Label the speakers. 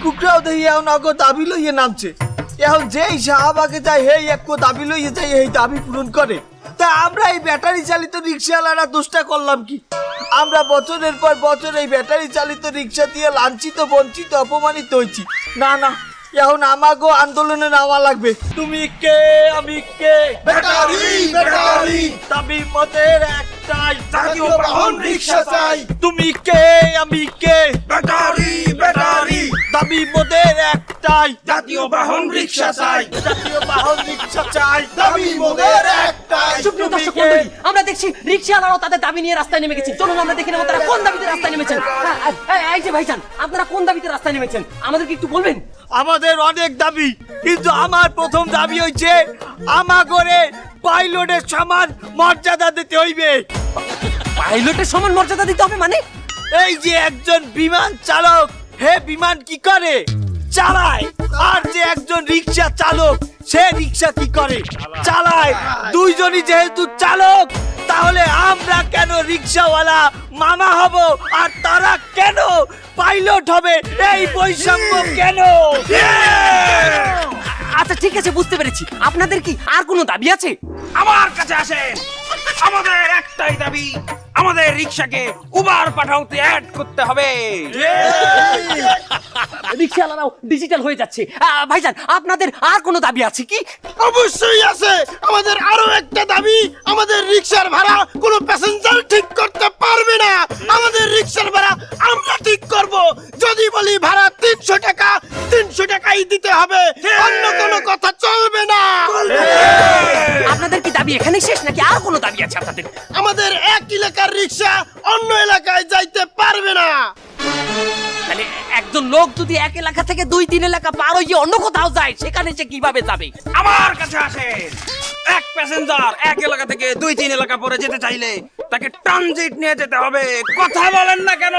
Speaker 1: কুকরাও দেখি এখন অগো দাবি লইয়ে নামছে। এখন যেই শাহবাগে যায় হেই এক দাবি লইয়ে যায়, এই দাবি পূরণ করে। তা আমরা এই ব্যাটারি চালিত রিক্সাওয়ালারা দোষটা করলাম কি? আমরা বছরের পর বছর এই ব্যাটারি চালিত রিক্সা দিয়ে লাঞ্ছিত, বঞ্চিত, অপমানিত হয়েছি। না না, এখন আমাকেও আন্দোলনে নামা লাগবে। তুমি কে, আমি কে?
Speaker 2: ব্যাটারি ব্যাটারি
Speaker 1: দাবি মোদের একটাই,
Speaker 2: জাতীয় বাহন রিক্সা চাই।
Speaker 1: তুমি কে, আমি কে?
Speaker 2: ব্যাটারি ব্যাটারি
Speaker 1: দাবি মোদের একটাই,
Speaker 2: জাতীয় বাহন রিক্সা চাই।
Speaker 1: জাতীয় বাহন রিক্সা চাই।
Speaker 2: দাবি মোদের একটাই।
Speaker 3: সুপ্রিয় দর্শক মণ্ডলী, আমরা দেখছি রিক্সাওয়ালারাও তাদের দাবি নিয়ে রাস্তায় নেমে গেছে। চলুন আমরা দেখে নেব তারা কোন দাবিতে রাস্তায় নেমেছেন। এই যে ভাইজান, আপনারা কোন দাবিতে রাস্তায় নেমেছেন আমাদেরকে একটু বলবেন?
Speaker 1: আমাদের অনেক দাবি, কিন্তু আমার প্রথম দাবি হচ্ছে আমাগরে পাইলটের সমান মর্যাদা দিতে হইবে।
Speaker 3: পাইলটের সমান মর্যাদা দিতে হবে মানে?
Speaker 1: এই যে একজন বিমান চালক, হে বিমান কি করে? চালায়। আর যে একজন রিক্সা চালক, সে রিক্সা কি করে? চালায়। দুইজনই যেহেতু চালক, তাহলে আমরা কেন রিক্সাওয়ালা মামা হব আর তারা কেন পাইলট হবে? এই বৈষম্য কেন?
Speaker 3: আচ্ছা ঠিক আছে, বুঝতে পেরেছি। আপনাদের কি আর কোনো দাবি আছে?
Speaker 4: আমার কাছে আসেন। আমাদের একটাই দাবি, আমাদের রিক্সাকে উবার পাঠাওতে অ্যাড করতে হবে।
Speaker 3: রিক্সাওয়ালারাও ডিজিটাল হয়ে যাচ্ছে। ভাইজান, আপনাদের আর কোনো দাবি আছে কি?
Speaker 2: অবশ্যই আছে। আমাদের আরো একটা দাবি, আমাদের রিক্সার ভাড়া কোনো প্যাসেঞ্জার ঠিক করতে পারবে না। আমাদের রিক্সার ভাড়া আমরা ঠিক করব। যদি বলি ভাড়া 300 টাকা, 300 টাকাই দিতে হবে, অন্য কোনো কথা চলবে না।
Speaker 3: আপনাদের কি দাবি এখানেই শেষ নাকি আর কোনো দাবি আছে আপনাদের?
Speaker 2: আমাদের এক এলাকার রিক্সা অন্য এলাকায় যাইতে পারবে না।
Speaker 3: তাহলে একজন লোক যদি এক এলাকা থেকে 2-3 এলাকা পার হয়ে অন্য কোথাও যায়, সেখানে সে কিভাবে যাবে?
Speaker 4: আমার কাছে আসেন। এক প্যাসেঞ্জার এক এলাকা থেকে 2-3 এলাকা পরে যেতে চাইলে তাকে ট্রানজিট নিয়ে যেতে হবে। কথা বলেন না কেন?